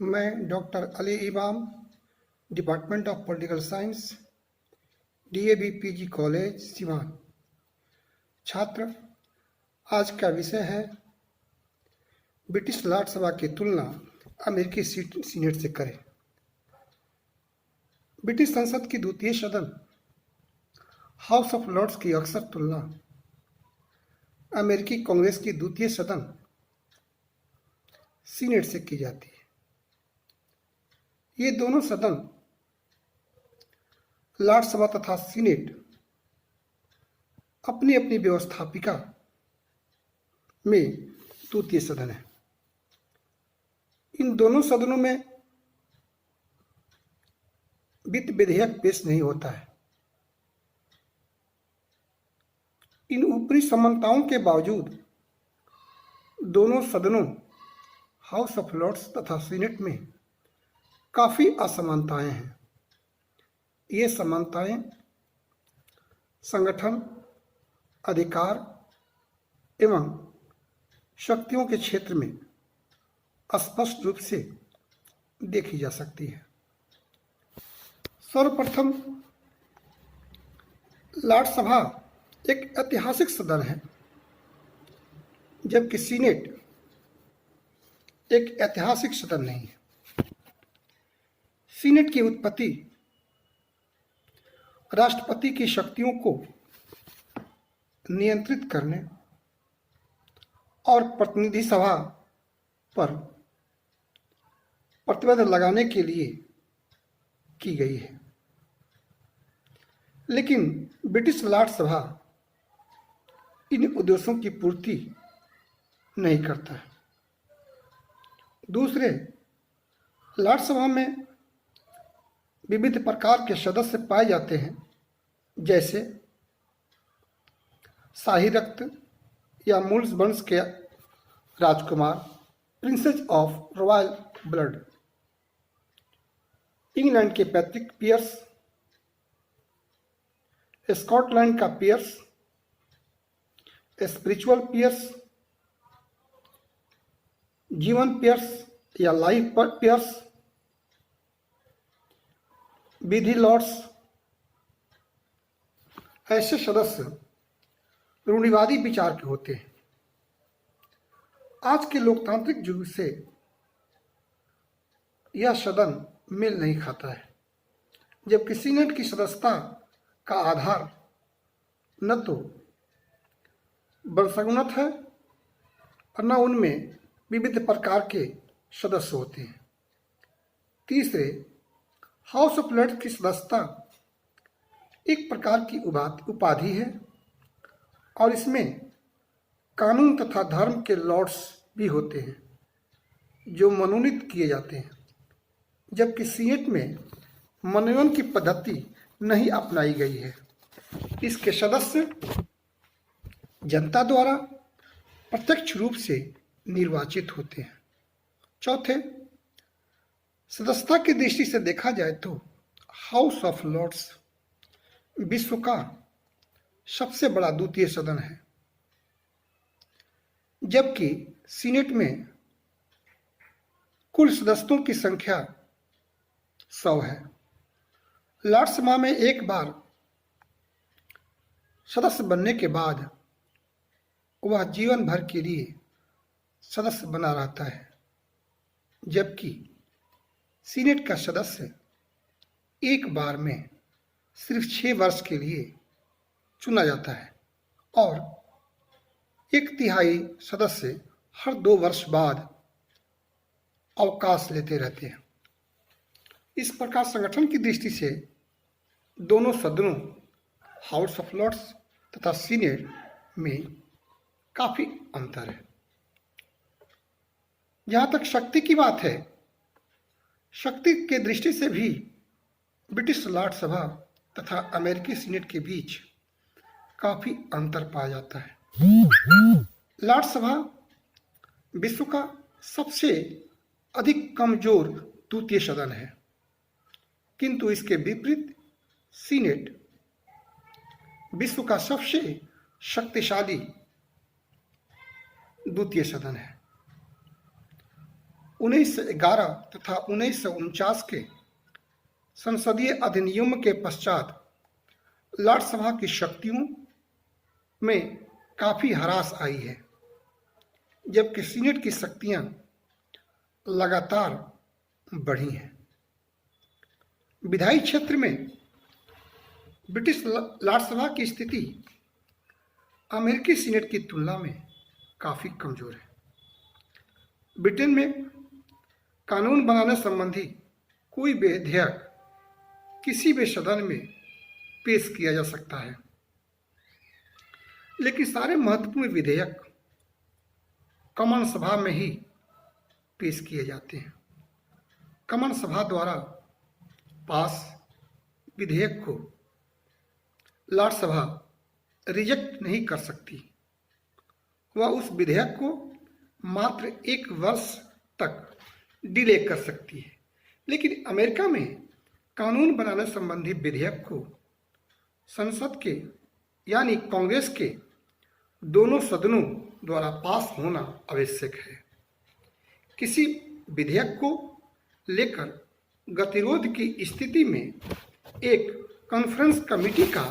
मैं डॉक्टर अली इमाम, department of political science, DAV PG college Siwan छात्र। आज का विषय है ब्रिटिश लॉर्ड सभा की तुलना अमेरिकी सीनेट से करें। ब्रिटिश संसद की द्वितीय सदन हाउस ऑफ लॉर्ड्स की अक्सर तुलना अमेरिकी कांग्रेस की द्वितीय सदन सीनेट से की जाती है। ये दोनों सदन लॉर्ड सभा तथा सीनेट अपनी अपनी व्यवस्थापिका में द्वितीय सदन है। इन दोनों सदनों में वित्त विधेयक पेश नहीं होता है। इन ऊपरी समानताओं के बावजूद दोनों सदनों हाउस ऑफ लॉर्ड्स तथा सीनेट में काफी असमानताएं हैं। ये समानताएं संगठन, अधिकार एवं शक्तियों के क्षेत्र में स्पष्ट रूप से देखी जा सकती है। सर्वप्रथम, लॉर्ड सभा एक ऐतिहासिक सदन है, जबकि सीनेट एक ऐतिहासिक सदन नहीं है। सीनेट की उत्पत्ति राष्ट्रपति की शक्तियों को नियंत्रित करने और प्रतिनिधि सभा पर प्रतिबंध लगाने के लिए की गई है। लेकिन ब्रिटिश लॉर्ड सभा इन उद्देश्यों की पूर्ति नहीं करता है। दूसरे, लॉर्ड सभा में विविध प्रकार के सदस्य पाए जाते हैं, जैसे शाही रक्त या मूल वंश के राजकुमार, princes of royal blood, England के पैट्रिक पियर्स, स्कॉटलैंड का पियर्स, स्पिरिचुअल पियर्स, जीवन पियर्स या लाइफ पियर्स, विधि लॉर्ड्स। ऐसे सदस्य रूढ़िवादी विचार के होते हैं। आज के लोकतांत्रिक युग से यह सदन मेल नहीं खाता है, जबकि सीनेट की सदस्यता का आधार न तो वंशानुगत है और न उनमें विविध प्रकार के सदस्य होते हैं। तीसरे, हाउस ऑफ लॉर्ड्स की सदस्यता एक प्रकार की उपाधि है और इसमें कानून तथा धर्म के लॉर्ड्स भी होते हैं जो मनोनीत किए जाते हैं, जबकि सीनेट में मनोनयन की पद्धति नहीं अपनाई गई है। इसके सदस्य जनता द्वारा प्रत्यक्ष रूप से निर्वाचित होते हैं। चौथे, सदस्यता की दृष्टि से देखा जाए तो हाउस ऑफ लॉर्ड्स विश्व का सबसे बड़ा द्वितीय सदन है, जबकि सीनेट में कुल सदस्यों की संख्या 100 है। लॉर्ड सभा में एक बार सदस्य बनने के बाद वह जीवन भर के लिए सदस्य बना रहता है, जबकि सीनेट का सदस्य एक बार में सिर्फ 6 वर्ष के लिए चुना जाता है और 1/3 सदस्य हर 2 वर्ष बाद अवकाश लेते रहते हैं। इस प्रकार संगठन की दृष्टि से दोनों सदनों हाउस ऑफ लॉर्ड्स तथा सीनेट में काफी अंतर है। जहां तक शक्ति की बात है, शक्ति के दृष्टि से भी ब्रिटिश लॉर्ड सभा तथा अमेरिकी सीनेट के बीच काफी अंतर पाया जाता है। लॉर्ड सभा विश्व का सबसे अधिक कमजोर द्वितीय सदन है, किंतु इसके विपरीत सीनेट विश्व का सबसे शक्तिशाली द्वितीय सदन है। 1911 तथा 1949 के संसदीय अधिनियम के पश्चात राज्यसभा की शक्तियों में काफी ह्रास आई है, जबकि सीनेट की शक्तियां लगातार बढ़ी हैं। विधायी क्षेत्र में ब्रिटिश राज्यसभा की स्थिति अमेरिकी सीनेट की तुलना में काफी कमजोर है। ब्रिटेन में कानून बनाने संबंधी कोई भी विधेयक किसी भी सदन में पेश किया जा सकता है, लेकिन सारे महत्वपूर्ण विधेयक कॉमन सभा में ही पेश किए जाते हैं। कॉमन सभा द्वारा पास विधेयक को राज्यसभा रिजेक्ट नहीं कर सकती। वह उस विधेयक को मात्र 1 वर्ष तक डिले कर सकती है। लेकिन अमेरिका में कानून बनाने संबंधी विधेयक को संसद के यानी कांग्रेस के दोनों सदनों द्वारा पास होना आवश्यक है। किसी विधेयक को लेकर गतिरोध की स्थिति में एक कॉन्फ्रेंस कमेटी का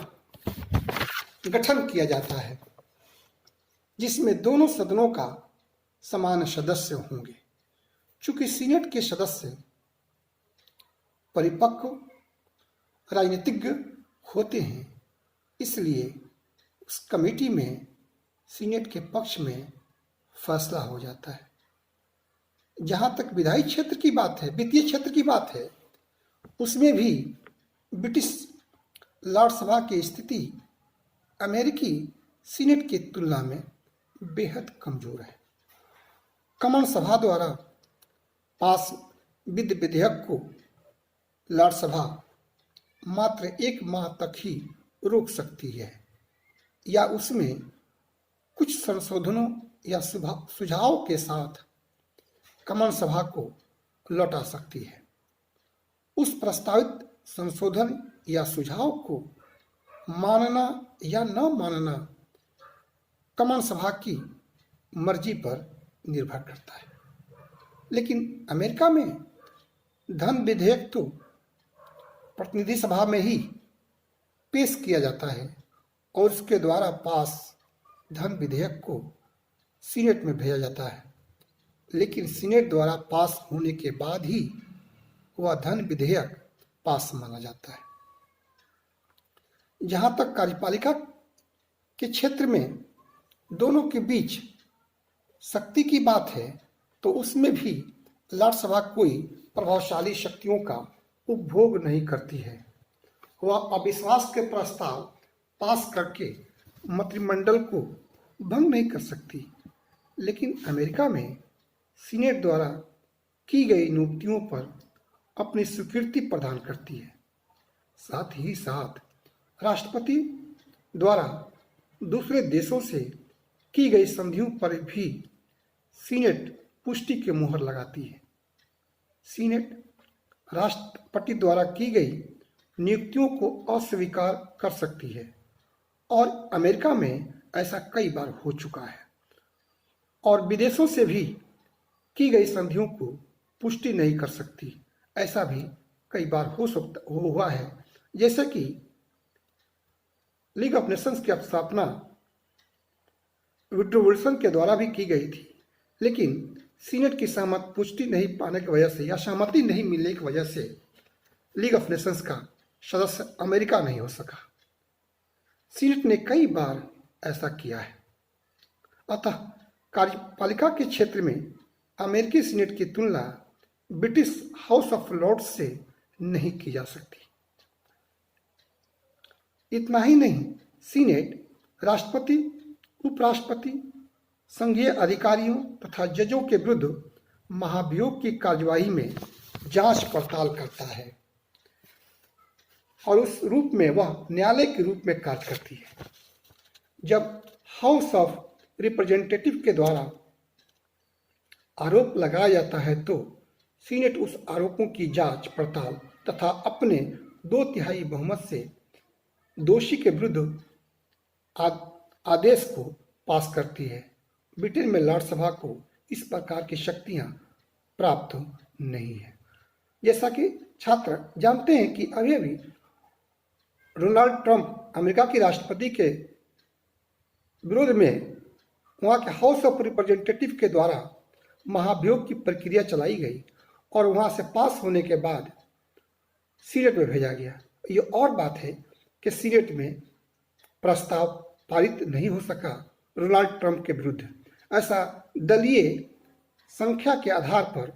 गठन किया जाता है, जिसमें दोनों सदनों का समान सदस्य होंगे। चूंकि सीनेट के सदस्य परिपक्व राजनीतिज्ञ होते हैं, इसलिए उस कमेटी में सीनेट के पक्ष में फैसला हो जाता है। जहाँ तक विधायी क्षेत्र की बात है, वित्तीय क्षेत्र की बात है, उसमें भी ब्रिटिश राज्यसभा की स्थिति अमेरिकी सीनेट की तुलना में बेहद कमजोर है। कॉमन सभा द्वारा पास विधेयक को राज्यसभा मात्र 1 माह तक ही रोक सकती है या उसमें कुछ संशोधनों या सुझाव के साथ कॉमन सभा को लौटा सकती है। उस प्रस्तावित संशोधन या सुझाव को मानना या न मानना कॉमन सभा की मर्जी पर निर्भर करता है। लेकिन अमेरिका में धन विधेयक तो प्रतिनिधि सभा में ही पेश किया जाता है और उसके द्वारा पास धन विधेयक को सीनेट में भेजा जाता है। लेकिन सीनेट द्वारा पास होने के बाद ही वह धन विधेयक पास माना जाता है। जहां तक कार्यपालिका के क्षेत्र में दोनों के बीच शक्ति की बात है, तो उसमें भी राज्यसभा कोई प्रभावशाली शक्तियों का उपभोग नहीं करती है। वह अविश्वास के प्रस्ताव पास करके मंत्रिमंडल को भंग नहीं कर सकती। लेकिन अमेरिका में सीनेट द्वारा की गई नियुक्तियों पर अपनी स्वीकृति प्रदान करती है। साथ ही साथ राष्ट्रपति द्वारा दूसरे देशों से की गई संधियों पर भी सीनेट पुष्टि की मुहर लगाती है। सीनेट राष्ट्रपति द्वारा की गई नियुक्तियों को अस्वीकार कर सकती है और अमेरिका में ऐसा कई बार हो चुका है। और विदेशों से भी की गई संधियों को पुष्टि नहीं कर सकती, ऐसा भी कई बार हुआ है। जैसे कि लीग ऑफ नेशंस की स्थापना वुडरो विल्सन के द्वारा भी की गई थी, लेकिन सीनेट की सहमति पुष्टि नहीं पाने की वजह से या सहमति नहीं मिलने की वजह से लीग ऑफ नेशंस का सदस्य अमेरिका नहीं हो सका। सीनेट ने कई बार ऐसा किया है। अतः कार्यपालिका के क्षेत्र में अमेरिकी सीनेट की तुलना ब्रिटिश हाउस ऑफ लॉर्ड्स से नहीं की जा सकती। इतना ही नहीं, सीनेट राष्ट्रपति, उपराष्ट्रपति, संघीय अधिकारियों तथा जजों के विरुद्ध महाभियोग की कार्यवाही में जांच पड़ताल करता है और उस रूप में वह न्यायालय के रूप में कार्य करती है। जब हाउस ऑफ रिप्रेजेंटेटिव के द्वारा आरोप लगाया जाता है तो सीनेट उस आरोपों की जांच पड़ताल तथा अपने 2/3 बहुमत से दोषी के विरुद्ध आदेश को पास करती है। ब्रिटेन में राज्यसभा को इस प्रकार की शक्तियां प्राप्त नहीं है। जैसा कि छात्र जानते हैं कि अभी अभी डोनाल्ड ट्रंप अमेरिका के राष्ट्रपति के विरोध में वहाँ के हाउस ऑफ रिप्रेजेंटेटिव के द्वारा महाभियोग की प्रक्रिया चलाई गई और वहाँ से पास होने के बाद सीनेट में भेजा गया। ये और बात है कि सीनेट में प्रस्ताव पारित नहीं हो सका डोनाल्ड ट्रंप के विरुद्ध। ऐसा दलीय संख्या के आधार पर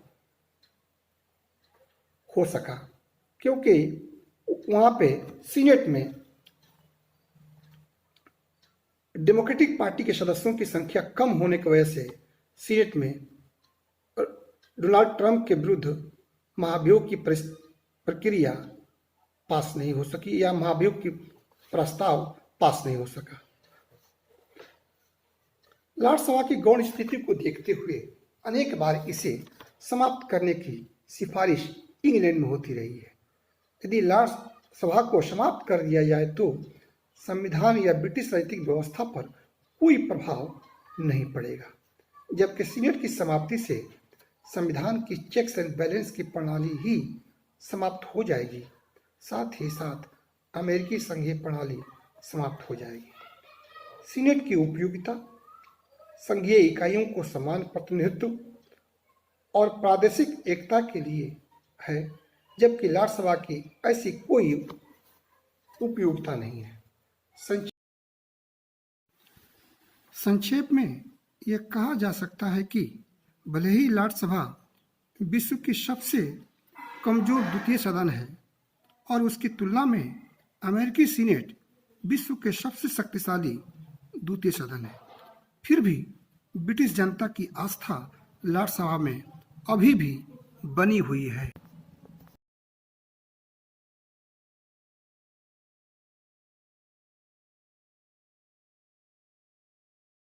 हो सका, क्योंकि वहाँ पे सीनेट में डेमोक्रेटिक पार्टी के सदस्यों की संख्या कम होने की वजह से सीनेट में डोनाल्ड ट्रंप के विरुद्ध महाभियोग की प्रक्रिया पास नहीं हो सकी या महाभियोग की प्रस्ताव पास नहीं हो सका। लोकसभा की गौण स्थिति को देखते हुए अनेक बार इसे समाप्त करने की सिफारिश इंग्लैंड में होती रही है। यदि लोकसभा को समाप्त कर दिया जाए तो संविधान या ब्रिटिश राजनीतिक व्यवस्था पर कोई प्रभाव नहीं पड़ेगा, जबकि सीनेट की समाप्ति से संविधान की चेक्स एंड बैलेंस की प्रणाली ही समाप्त हो जाएगी। साथ ही साथ अमेरिकी संघीय प्रणाली समाप्त हो जाएगी। सीनेट की उपयोगिता संघीय इकाइयों को समान प्रतिनिधित्व और प्रादेशिक एकता के लिए है, जबकि लोकसभा की ऐसी कोई उपयोगिता नहीं है। संक्षेप में यह कहा जा सकता है कि भले ही लोकसभा विश्व की सबसे कमजोर द्वितीय सदन है और उसकी तुलना में अमेरिकी सीनेट विश्व के सबसे शक्तिशाली द्वितीय सदन है, फिर भी ब्रिटिश जनता की आस्था लोकसभा में अभी भी बनी हुई है।